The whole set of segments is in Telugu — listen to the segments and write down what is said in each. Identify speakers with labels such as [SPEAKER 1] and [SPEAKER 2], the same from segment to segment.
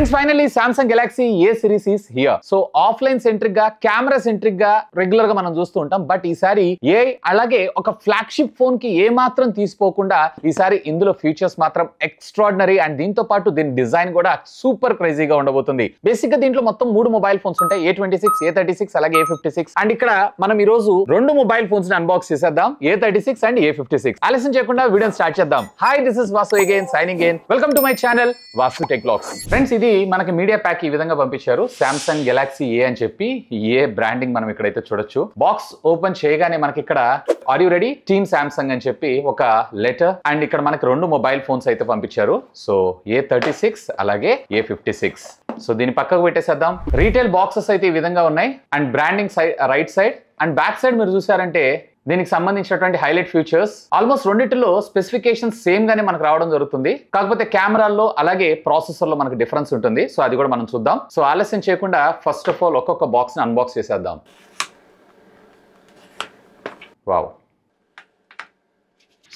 [SPEAKER 1] Friends finally Samsung Galaxy A series is here. So offline centric గా కెమెరా సెంట్రిక్ గా రెగ్యులర్ గా మనం చూస్తూ ఉంటాం. బట్ ఈసారి అలాగే ఒక ఫ్లాగ్షిప్ ఫోన్ కి ఏ మాత్రం తీసిపోకుండా ఈసారి ఇందులో ఫీచర్స్ మాత్రం ఎక్స్ట్రాడినరీ అండ్ దీంతో పాటు దీని డిజైన్ కూడా సూపర్ క్రేజీగా ఉండబోతుంది. బేసిక్ గా దీంట్లో మొత్తం 3 మొబైల్ ఫోన్స్ ఉంటాయి. A26, A36 అలాగే A56. అండ్ ఇక్కడ మనం ఈ రోజు 2 మొబైల్ ఫోన్స్ ని అన్బాక్స్ చేసేద్దాం, A36 అండ్ A56. ఆలస్యం చేయకుండా వీడియోని స్టార్ట్ చేద్దాం. Hi, this is Vasu again signing in. Welcome to my channel Vasu tech vlogs. Friends ఇది మనకి మీడియా ప్యాక్ ఈ విధంగా పంపించారు. Samsung Galaxy A అని చెప్పి ఏ బ్రాండింగ్ మనం ఇక్కడైతే చూడొచ్చు. బాక్స్ ఓపెన్ చేయగానే మనకి ఇక్కడ are you ready team Samsung అని చెప్పి ఒక లెటర్ అండ్ ఇక్కడ మనకి 2 మొబైల్ ఫోన్స్ అయితే పంపించారు. సో A36 అలాగే A56. సో దీని పక్కకు పెట్టేసేద్దాం. రీటైల్ బాక్సెస్ అయితే ఈ విధంగా ఉన్నాయి and branding right side and back side మీరు చూసారంటే దీనికి సంబంధించినటువంటి హైలైట్ ఫీచర్స్ ఆల్మోస్ట్ రెండిటిలో స్పెసిఫికేషన్స్ సేమ్ గానే మనకు రావడం జరుగుతుంది. కాకపోతే కెమెరాల్లో అలాగే ప్రాసెసర్ లో మనకు డిఫరెన్స్ ఉంటుంది. సో అది కూడా మనం చూద్దాం. సో ఆలస్యం చేయకుండా ఫస్ట్ ఆఫ్ ఆల్ ఒక్కొక్క బాక్స్ ని అన్బాక్స్ చేసేద్దాం. Wow.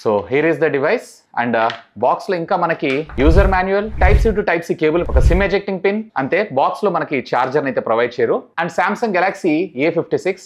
[SPEAKER 1] So here is the device and box లో ఇంకా మనకి user manual, type C to type C cable, ఒక సిమ్ ఎజెక్టింగ్ పిన్, అంతే బాక్స్ లో మనకి చార్జర్ అయితే ప్రొవైడ్ చేయరు. And Samsung Galaxy A56.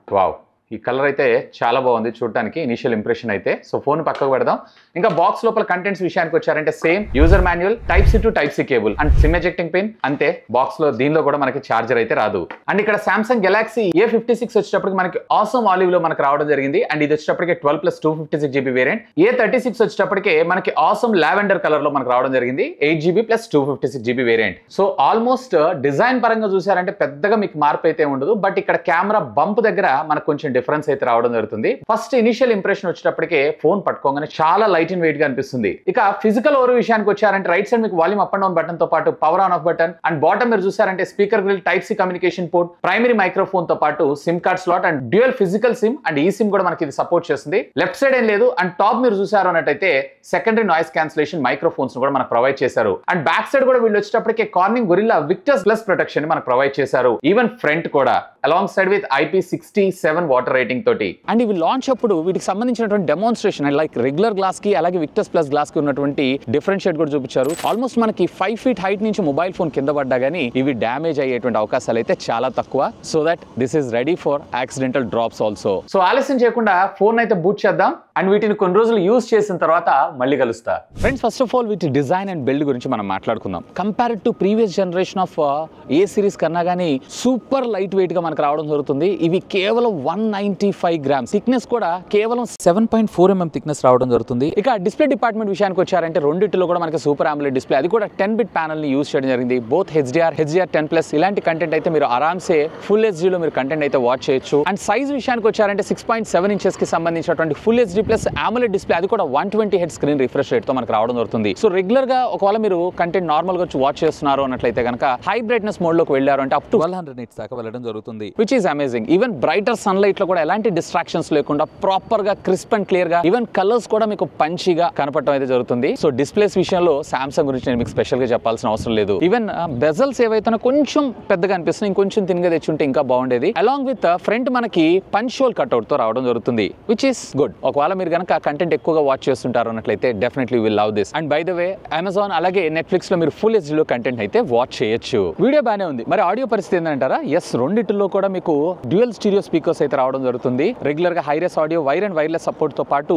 [SPEAKER 1] Wow, ఈ కలర్ అయితే చాలా బాగుంది చూడటానికి, ఇనిషియల్ ఇంప్రెషన్ అయితే. సో ఫోన్ పక్కకు పెడదాం. ఇంకా బాక్స్ లోపల కంటెంట్స్ విషయానికి వచ్చారంటే same user manual, type C to type C cable and SIM ejecting pin, అంతే బాక్స్ లో దీనిలో కూడా మనకి చార్జర్ అయితే రాదు. అండ్ ఇక్కడ Samsung Galaxy A56 వచ్చేటప్పటికి మనకి ఆసమ్ ఆలివ్ లో మనకి రావడం జరిగింది. అండ్ ఇది వచ్చేటప్పటికి 12+256GB వేరియంట్. A36 వచ్చేటప్పటికే మనకి ఆసమ్ లావెండర్ కలర్ లో మనకి రావడం జరిగింది, 8GB + 256GB variant. So almost design పరంగా చూసారంటే పెద్దగా మీకు మార్పు అయితే ఉండదు. బట్ ఇక్కడ కెమెరా బంప్ దగ్గర మనకు కొంచెం డిఫరెన్స్ అయితే రావడం జరుగుతుంది. ఫస్ట్ ఇనిషియల్ ఇంప్రెషన్ వచ్చేటప్పటికే ఫోన్ పట్టుకోగానే చాలా లైట్ అండ్ వెయిట్ గా అనిపిస్తుంది. ఇక ఫిజికల్ ఓవర్ విషయానికి వచ్చారంటే రైట్ సైడ్ మీకు volume up and down button తో పాటు power on off button and bottom మీరు చూసారంటే speaker grille, type C communication port, primary microphone తో పాటు SIM card slot and dual physical SIM and ఈ సిమ్ కూడా మనకి ఇది సపోర్ట్ చేస్తుంది. లెఫ్ట్ సైడ్ ఏం లేదు. అండ్ టాప్ మీరు చూసారు అన్నట్టయితే సెకండరీ నాయిస్ క్యాన్సిలేషన్ మైక్రోఫోన్స్ కూడా మనకు ప్రొవైడ్ చేశారు. అండ్ బ్యాక్ సైడ్ కూడా వీళ్ళు వచ్చేటప్పటికే కార్నింగ్ గొరిల్లా విక్టర్స్ ప్లస్ ప్రొటెక్షన్ మనకు ప్రొవైడ్ చేశారు. ఈవెన్ ఫ్రంట్ కూడా along side with IP67 water rating తోటి. అండ్ ఇవి లాంచ్ అప్పుడు వీటికి సంబంధించినటువంటి డెమోన్స్ట్రేషన్ లైక్ రెగ్యులర్ గ్లాస్ కి అలాగే విక్టర్స్ ప్లస్ గ్లాస్ కి ఉన్నటువంటి డిఫరెన్షియేట్ కూడా చూపించారు. ఆల్మోస్ట్ మనకి 5 feet హైట్ నుంచి మొబైల్ ఫోన్ కింద పడ్డా గానీ ఇవి డ్యామేజ్ అయ్యేటువంటి అవకాశాలు అయితే చాలా తక్కువ. So that this is ready for accidental drops also. So ఆలస్యం చేయకుండా ఫోన్ అయితే బూట్ చేద్దాం అండ్ వీటిని కొన్ని రోజులు యూజ్ చేసిన తర్వాత మళ్ళీ కలుస్తా. ఫ్రెండ్స్ ఫస్ట్ ఆఫ్ ఆల్ వీటి డిజైన్ అండ్ బిల్డ్ గురించి మనం మాట్లాడుకుందాం. Compared to previous generation of A series కన్నా కానీ సూపర్ లైట్ వెయిట్ గా మనకు రావడం జరుగుతుంది. ఇవి కేవలం 195 grams, థిక్నెస్ కూడా కేవలం 7.4 mm థిక్నెస్ రావడం జరుగుతుంది. ఇక డిస్ప్లే డిపార్ట్మెంట్ విషయానికి వచ్చారంటే రెండిట్లో కూడా మనకి సూపర్ AMOLED డిస్ప్లే, అది కూడా 10-bit ప్యానల్ ని యూజ్ చేయడం జరిగింది. బోత్ HDR10+ ఇలాంటి కంటెంట్ అయితే మీరు ఆరామ్సే ఫుల్ HD లో మీరు కంటెంట్ అయితే వాచ్ చేయొచ్చు. అండ్ సైజ్ విషయానికి వచ్చారంటే 6.7 inches కి సంబంధించినటువంటి full HD plus AMOLED display, అది కూడా 120 Hz స్క్రీన్ రిఫ్రెష్ రేట్ తో మనకు రావడం జరుగుతుంది. సో రెగ్యులర్ గా ఒకవేళ మీరు కంటెంట్ నార్మల్ గా వాచ్ చేస్తున్నారు అన్నట్లయితే కనుక హై బ్రైట్నెస్ మోడ్ లోకి వెళ్ళారు అంటే అప్ టు 1200 nits దాకా వెళ్ళడం జరుగుతుంది, which is amazing. Even brighter sunlight లో కూడా ఎలాంటి డిస్ట్రాక్షన్స్ లేకుండా ప్రాపర్ గా క్రిస్ప్ అండ్ క్లియర్ గా ఈవెన్ కలర్స్ కూడా మీకు పంచిగా కనపడటం అయితే జరుగుతుంది. సో డిస్ప్లేస్ విషయంలో Samsung గురించి నేను మీకు స్పెషల్ గా చెప్పాల్సిన అవసరం లేదు. ఈవెన్ బెజల్స్ ఏవైతే కొంచెం పెద్దగా అనిపిస్తుంది, ఇంకొంచెం తిన్గా తెచ్చుంటే ఇంకా బాగుండేది. అలాంగ్ విత్ ఫ్రంట్ మనకి పంచ్ హోల్ కట్అవుట్ తో రావడం జరుగుతుంది, విచ్ ఈస్ గుడ్. ఒకవేళ మీరు కనుక కంటెంట్ ఎక్కువగా వాచ్ చేస్తుంటారు అన్నట్లయితే definitely will love this. And by the way Amazon అలాగే నెట్ఫ్లిక్స్ లో మీరు ఫుల్ HD లో కంటెంట్ అయితే వాచ్ చేయొచ్చు. వీడియో బానే ఉంది. మరి ఆడియో పరిస్థితి ఏంటంటారా? ఎస్, రెండిట్లో కూడా మీకు డ్యూయల్ స్టీరియో స్పీకర్స్ అయితే రావడం జరుగుతుంది. రెగ్యులర్ గా hi-res audio, wire and wireless support తో పాటు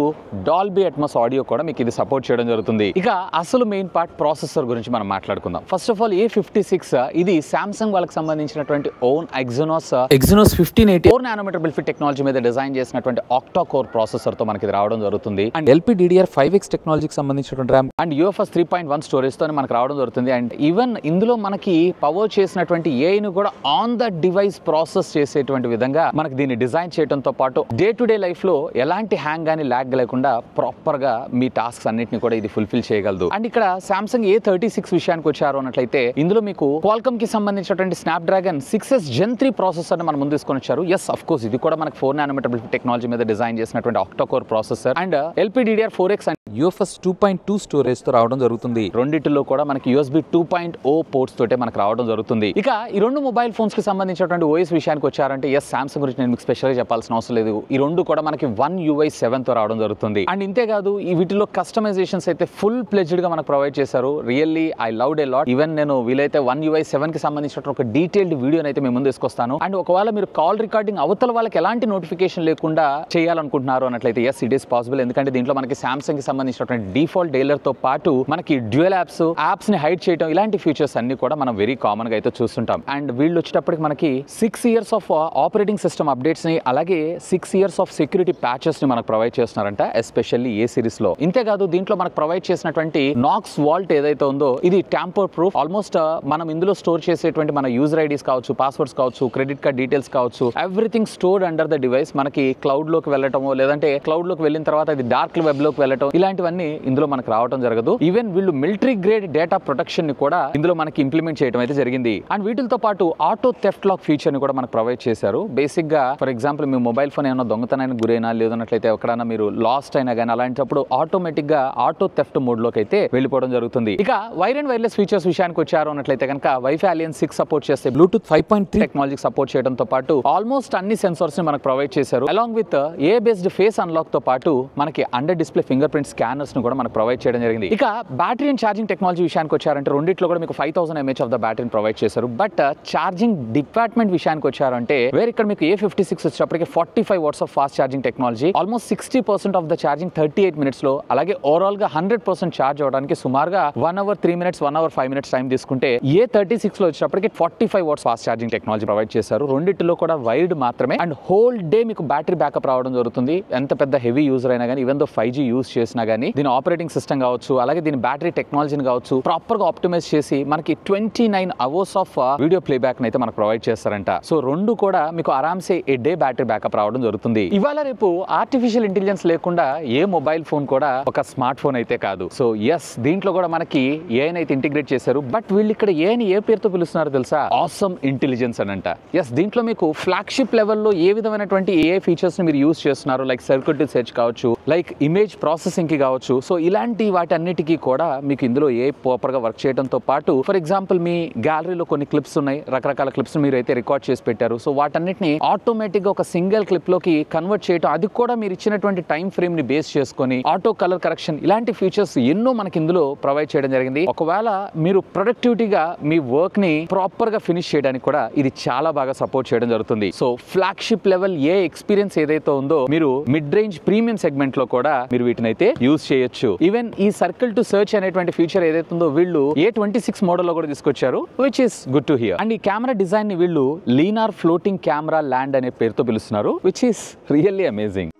[SPEAKER 1] డాల్బీ అట్మాస్ ఆడియో కూడా మీకు ఇది సపోర్ట్ చేయడం జరుగుతుంది. ఇక అసలు మెయిన్ పార్ట్ ప్రాసెసర్ గురించి మనం మాట్లాడుకుందాం. ఫస్ట్ ఆఫ్ ఆల్ A56 ఇది Samsung వాళ్ళకి సంబంధించినటువంటి ఓన్ Exynos 1580 4 nanometer బిల్ఫిట్ టెక్నాలజీ మీద డిజైన్ చేసినటువంటి ఆక్టా కోర్ ప్రాసెసర్ తో మనకి ఇది రావడం జరుగుతుంది. అండ్ LPDDR5X టెక్నాలజీకి సంబంధించినటువంటి RAM అండ్ UFS 3.1 స్టోరేజ్ తో మనకు రావడం జరుగుతుంది. అండ్ ఈవెన్ ఇందులో మనకి పవర్ చేసినటువంటి AI ను కూడా ఆన్ ద డివైస్ ప్రాసెస్ చేసేటువంటి విధంగా మనకి దీన్ని డిజైన్ చేయడంతో పాటు డే టు డే లైఫ్ లో ఎలాంటి హ్యాంగ్ గానీ ల్యాగ్ లేకుండా ప్రాపర్ గా మీ టాస్క్స్ అన్నిటిని కూడా ఇది ఫుల్ఫిల్ చేయగలదు. అండ్ ఇక్కడ Samsung A36 విషయానికి వచ్చారు అన్నట్లయితే ఇందులో మీకు Qualcomm కి సంబంధించినటువంటి Snapdragon 6s Gen 3 ప్రాసెసర్ ని మనం ముందు తీసుకొని వచ్చారు. ఎస్, అఫ్ కోర్స్ ఇది కూడా మనకి 4 nanometer టెక్నాలజీ మీద డిజైన్ చేసినటువంటి octa core processor and LPDDR4X and UFS 2.2 storage తో రావడం జరుగుతుంది. రెండిట్లో కూడా మనకి USB 2.0 పోర్ట్స్ తోటే మనకు రావడం జరుగుతుంది. ఇక ఈ రెండు మొబైల్ ఫోన్స్ కి సంబంధించినటువంటి OS విషయానికి వచ్చారంటే ఎస్, Samsung గురించి నేను మీకు స్పెషల్ గా చెప్పాల్సిన అవసరం లేదు. ఈ రెండు కూడా మనకి 1 UI 7 తో రావడం జరుగుతుంది. అండ్ ఇంతే కాదు, ఈ వీటిలో కస్టమైజేషన్స్ అయితే ఫుల్ ప్లెజ్డ్ గా మనకు ప్రొవైడ్ చేశారు. Really I loved a lot. Even నేను వీలైతే 1 UI 7 కి సంబంధించిన ఒక డీటెయిల్డ్ వీడియోని అయితే మేము ముందు తీసుకొస్తాను. అండ్ ఒకవేళ మీరు కాల్ రికార్డింగ్ అవతల వాళ్ళకి ఎలాంటి నోటిఫికేషన్ లేకుండా చేయాలనుకుంటున్నారు అన్నట్లయితే ఎస్, ఇట్ ఈస్ పాసిబుల్. ఎందుకంటే దీంట్లో మనకి సామ్సంగ్ కి సంబంధించినటువంటి డిఫాల్ట్ డైలర్ తో పాటు మనకి డ్యూయల్ యాప్స్ ని హైడ్ చేయడం, ఇలాంటి ఫీచర్స్ అన్ని కూడా మనం వెరీ కామన్ గా అయితే చూస్తుంటాం. అండ్ వీళ్ళు వచ్చేటప్పటికి మనకి 6 years of operating system updates ని, అలాగే 6 years ఆఫ్ సెక్యూరిటీ ప్యాచెస్ ని మనకు ప్రొవైడ్ చేస్తున్నారంట, ఎస్పెషల్లీ ఏ సిరీస్ లో. ఇంతేకాదు దీంట్లో మనకు ప్రొవైడ్ చేసినటువంటి నాక్స్ వాల్ట్ ఏదైతే ఉందో ఇది ట్యాంపర్ ప్రూఫ్. ఆల్మోస్ట్ మనం ఇందులో స్టోర్ చేసేటువంటి మన యూజర్ ఐడీస్ కావచ్చు, పాస్వర్డ్స్ కావచ్చు, క్రెడిట్ కార్డ్ డీటెయిల్స్ కావచ్చు, everything stored under the device. మనకి క్లౌడ్ లోకి వెళ్ళటమో లేదంటే క్లౌడ్ లోకి వెళ్ళిన తర్వాత ఇది డార్క్ వెబ్ లోకి వెళ్ళటం, ఇలాంటివన్నీ ఇందులో మనకు రావడం జరగదు. ఈవెన్ వీళ్ళు మిలిటరీ గ్రేడ్ డేటా ప్రొటెక్షన్ ని కూడా ఇందులో మనకి ఇంప్లిమెంట్ చేయడం అయితే జరిగింది. అండ్ వీటితో పాటు ఆటో థెఫ్ట్ లాక్ ఫీచర్ ని కూడా మనకు ప్రొవైడ్ చేశారు. బేసిక్ గా for example me mobile phone ఏమైనా దొంగతనానికి గురైనా లేదన్నట్లయితే ఎక్కడైనా మీరు లాస్ట్ అయినా కానీ అలాంటప్పుడు ఆటోమేటిక్ గా ఆటో థెఫ్ట్ మోడ్ లోకి అయితే వెళ్ళిపోవడం జరుగుతుంది. ఇక వైర్ అండ్ వైర్లెస్ ఫీచర్స్ విషయానికి వచ్చారు అన్నట్లయితే కనుక వైఫై అలియన్స్ 6 సపోర్ట్ చేస్తే, బ్లూటూత్ 5.3 టెక్నాలజీ సపోర్ట్ చేయడంతో పాటు ఆల్మోస్ట్ అన్ని సెన్సార్స్ ని మనకు ప్రొవైడ్ చేశారు. Along with a based face unlock తో పాటు మనకి under display finger print scanners ని కూడా మనకు ప్రొవైడ్ చేయడం జరిగింది. ఇక బ్యాటరీ అండ్ ఛార్జింగ్ టెక్నాలజీ విషయానికి వచ్చారంటే రెండిట్లో కూడా మీకు 5000 mAh ఆఫ్ ద బ్యాటరీని ప్రొవైడ్ చేశారు. బట్ ఛార్జింగ్ డిపార్ట్మెంట్ విషయానికి వచ్చారంటే వేరే ఇక్కడ మీకు A56 వచ్చేటప్పటికి 45 watts of fast charging technology, almost 60% of the charging 38 minutes లో, అలాగే ఓవరాల్ గా 100% ఛార్జ్ అవడానికి సుమారుగా 1 hour 3 minutes 1 hour 5 minutes time తీసుకుంటే A36 లో వచ్చేటప్పటికి 45 watts fast charging technology provide చేశారు. రెండిట్లో కూడా వైర్డ్ మాత్రమే అండ్ హోల్ డే మీకు బ్యాటరీ బ్యాకప్ రావడం జరుగుతుంది. ఎంత పెద్ద హెవీ యూజర్ అయినా కానీ, ఈవెన్ దో 5G యూజ్ చేసినా కానీ దీని ఆపరేటింగ్ సిస్టమ్ కావచ్చు, అలాగే దీని బ్యాటరీ టెక్నాలజీని కావచ్చు ప్రాపర్ గా ఆప్టిమైజ్ చేసి మనకి 29 hours ఆఫ్ వీడియో ప్లేబ్యాక్ అయితే మనకు ప్రొవైడ్ చేస్తారంట. సో రెండు కూడా మీకు ఆరామ్సే ఏ డే బ్యాటరీ బ్యాకప్ రావడం జరుగుతుంది. ఇవాళ రేపు ఆర్టిఫిషియల్ ఇంటెలిజెన్స్ లేకుండా ఏ మొబైల్ ఫోన్ కూడా ఒక స్మార్ట్ ఫోన్ అయితే కాదు. సో ఎస్, దీంట్లో కూడా మనకి ఏఐని అయితే ఇంటిగ్రేట్ చేశారు. బట్ వీళ్ళు ఇక్కడ ఏఐని ఏ పేరుతో పిలుస్తున్నారు తెలుసా? ఆసమ్ ఇంటెలిజెన్స్ అని అంట. ఎస్, దీంట్లో మీకు ఫ్లాగ్షిప్ లెవెల్లో ఏ విధమైనటువంటి ఏఐ ఫీచర్స్ ని మీరు యూజ్ చేస్తున్నారు, లైక్ సర్క్యూట్ సెర్చ్ కావచ్చు, లైక్ ఇమేజ్ ప్రాసెసింగ్ కి కావచ్చు. సో ఇలాంటి వాటి అన్నిటికీ కూడా మీకు ఇందులో ఏ ప్రాపర్ గా వర్క్ చేయడంతో పాటు, ఫర్ ఎగ్జాంపుల్ మీ గ్యాలరీలో కొన్ని క్లిప్స్ ఉన్నాయి, రకరకాల క్లిప్స్ మీరు అయితే రికార్డ్ చేసి పెట్టారు. సో వాటన్నిటిని ఆటోమేటిక్ గా ఒక సింగిల్ క్లిప్ లోకి కన్వర్ట్ చేయడం, అది కూడా మీరు ఇచ్చినటువంటి టైం ఫ్రేమ్ ని బేస్ చేసుకొని ఆటో కలర్ కరెక్షన్, ఇలాంటి ఫీచర్స్ ఎన్నో మనకి ఇందులో ప్రొవైడ్ చేయడం జరిగింది. ఒకవేళ మీరు ప్రొడక్టివిటీగా మీ వర్క్ ని ప్రాపర్ గా ఫినిష్ చేయడానికి కూడా ఇది చాలా బాగా సపోర్ట్ చేయడం జరుగుతుంది. సో ఫ్లాగ్షిప్ లెవెల్ ఏ ఎక్స్పీరియన్స్ ఏదైతే ఉందో మీరు మిడ్ రేంజ్ ప్రీమియం సెగ్మెంట్ లో కూడా మీరు వీటిని అయితే యూజ్ చేయొచ్చు. ఈవెన్ ఈ సర్కిల్ టు సర్చ్ అనేటువంటి ఫీచర్ ఏదైతే ఉందో వీళ్ళు A26 మోడల్ లో కూడా తీసుకొచ్చారు, which is good to hear. And ఈ కెమెరా డిజైన్ ని వీళ్ళు లీనార్ ఫ్లోటింగ్ కెమెరా ల్యాండ్ అనే పేరుతో పిలుస్తున్నారు, విచ్ ఈస్ రియల్లీ అమేజింగ్.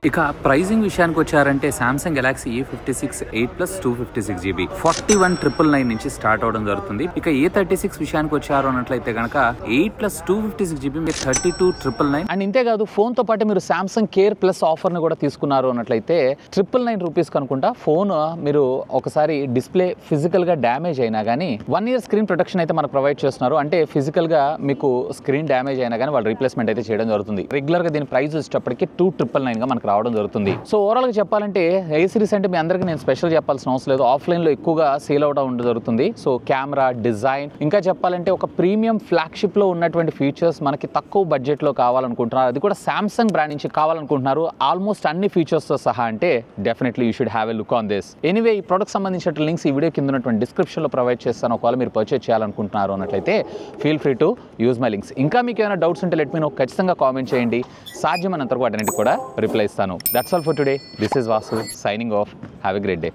[SPEAKER 1] ఇక ప్రైజింగ్ విషయానికి వచ్చారంటే సామ్సంగ్ గెలాక్సీ A56 8+ 256GB 41,999 నుంచి స్టార్ట్ అవడం జరుగుతుంది. ఇక A36 విషయానికి వచ్చారు అన్నట్లయితే కనుక 8+ 256GB 32,999. అండ్ ఇంతేకాదు ఫోన్ తో పాటు మీరు సామ్సంగ్ కేర్ ప్లస్ ఆఫర్ ని కూడా తీసుకున్నారు అన్నట్లయితే 999 రూపీస్ కనుకుంటా ఫోన్ మీరు ఒకసారి డిస్ప్లే ఫిజికల్ గా డ్యామేజ్ అయినా కానీ 1 year స్క్రీన్ ప్రొటెక్షన్ అయితే మనకు ప్రొవైడ్ చేస్తున్నారు. అంటే ఫిజికల్ గా మీకు స్క్రీన్ డ్యామేజ్ అయినా కానీ వాళ్ళు రీప్లేస్మెంట్ అయితే చేయడం జరుగుతుంది. రెగ్యులర్ గా దీని ప్రైస్ వచ్చేటప్పటికి 2,999 గా మనకు రావడం జరుగుతుంది. సో ఓవరాల్ గా చెప్పాలంటే ఏ సిరీస్ అంటే మీ అందరికీ నేను స్పెషల్ చెప్పాల్సిన అవసరం లేదు, ఆఫ్లైన్ లో ఎక్కువగా సేల్ అవడం జరుగుతుంది. సో కెమెరా డిజైన్, ఇంకా చెప్పాలంటే ఒక ప్రీమియం ఫ్లాగ్షిప్ లో ఉన్నటువంటి ఫీచర్స్ మనకి తక్కువ బడ్జెట్ లో కావాలనుకుంటున్నారు, అది కూడా సామ్సంగ్ బ్రాండ్ నుంచి కావాలనుకుంటున్నారు ఆల్మోస్ట్ అన్ని ఫీచర్స్ తో సహా, అంటే definitely you should have a look on this. Anyway ఈ ప్రొడక్ట్ సంబంధించిన లింక్స్ ఈ వీడియో కింద ఉన్నటువంటి డిస్క్రిప్షన్ లో ప్రొవైడ్ చేస్తాను. ఒకవేళ మీరు పర్చేజ్ చేయాలనుకుంటున్నారు అన్నట్లయితే feel free to use my links. ఇంకా మీకు ఏమైనా డౌట్స్ ఉంటే లెట్ మీ నో, ఖచ్చితంగా కామెంట్ చేయండి, సాధ్యమైనంత వరకు వాటిని కూడా రిప్లై ఇస్తాను. That's all for today. This is Vasu signing off. Have a great day.